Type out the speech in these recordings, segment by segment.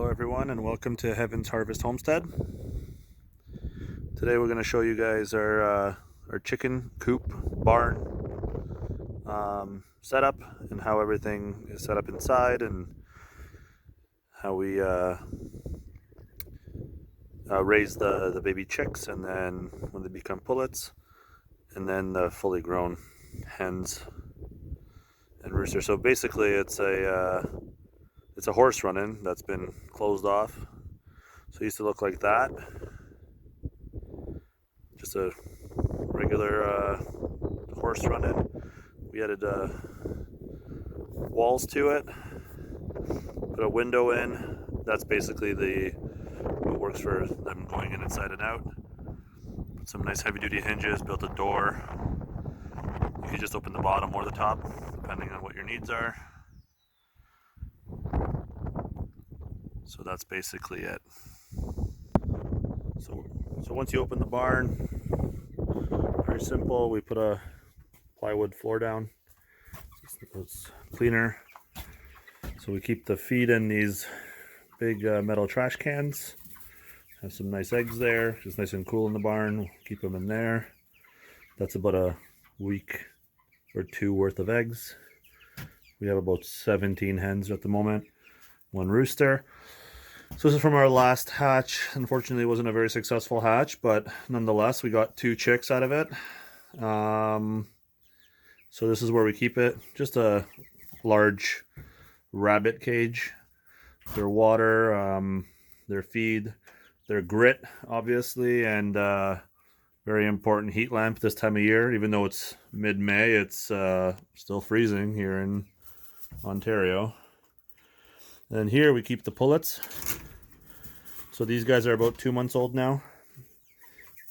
Hello everyone and welcome to Heaven's Harvest Homestead. Today we're going to show you guys our chicken coop barn setup and how everything is set up inside and how we raise the baby chicks, and then when they become pullets, and then the fully grown hens and roosters. So basically it's a horse run-in that's been closed off. So it used to look like that. Just a regular horse run-in. We added walls to it, put a window in. That's basically what works for them going in inside and out. Put some nice heavy-duty hinges, built a door. You can just open the bottom or the top, depending on what your needs are. So that's basically it. So once you open the barn, very simple. We put a plywood floor down. It's cleaner. So we keep the feed in these big metal trash cans. Have some nice eggs there, just nice and cool in the barn. We'll keep them in there. That's about a week or two worth of eggs. We have about 17 hens at the moment, one rooster. So this is from our last hatch. Unfortunately, it wasn't a very successful hatch, but nonetheless, we got 2 chicks out of it. So this is where we keep it. Just a large rabbit cage. Their water, their feed, their grit, obviously, and very important heat lamp this time of year. Even though it's mid-May, it's still freezing here in Ontario. And here we keep the pullets. So these guys are about 2 months old now.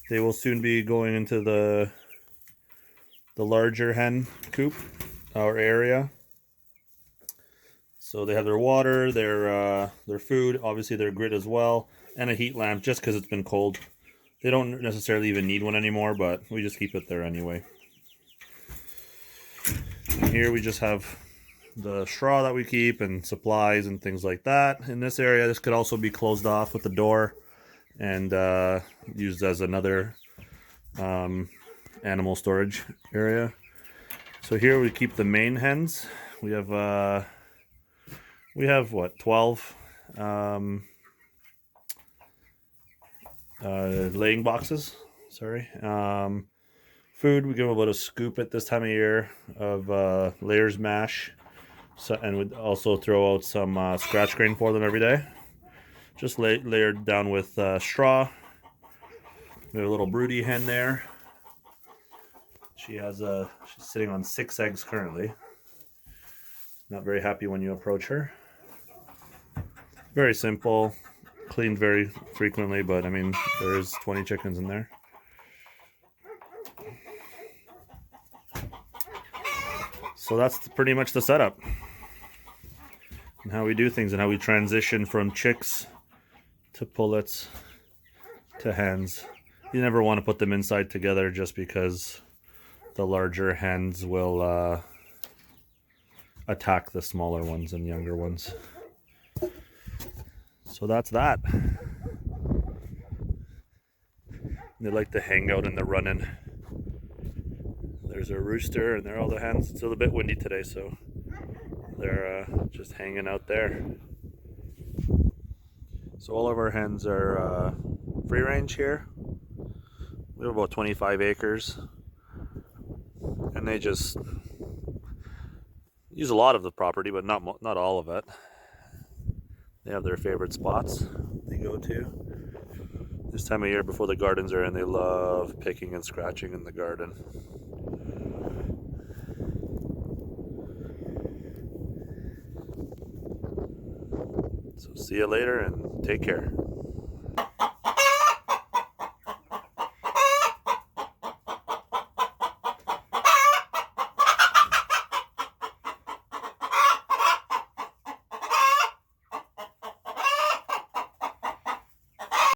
They will soon be going into the larger hen coop or area. So they have their water, their food, obviously their grit as well, and a heat lamp just because it's been cold. They don't necessarily even need one anymore, but we just keep it there anyway. And here we just have the straw that we keep and supplies and things like that. In this area, this could also be closed off with the door and used as another animal storage area. So here we keep the main hens. We have what, 12 laying boxes. Sorry. Food, we give them about a scoop at this time of year of layers mash. So, and we'd also throw out some scratch grain for them every day. Just layered down with straw. We have a little broody hen there. She's sitting on 6 eggs currently. Not very happy when you approach her. Very simple, cleaned very frequently, but I mean, there's 20 chickens in there. So that's pretty much the setup and how we do things and how we transition from chicks to pullets to hens. You never want to put them inside together just because the larger hens will attack the smaller ones and younger ones. So that's that. They like to hang out in the run-in. There's a rooster and there are all the hens. It's a little bit windy today, so they're just hanging out there. So all of our hens are free range here. We have about 25 acres. And they just use a lot of the property, but not all of it. They have their favorite spots they go to. This time of year before the gardens are in, they love picking and scratching in the garden. So see you later and take care.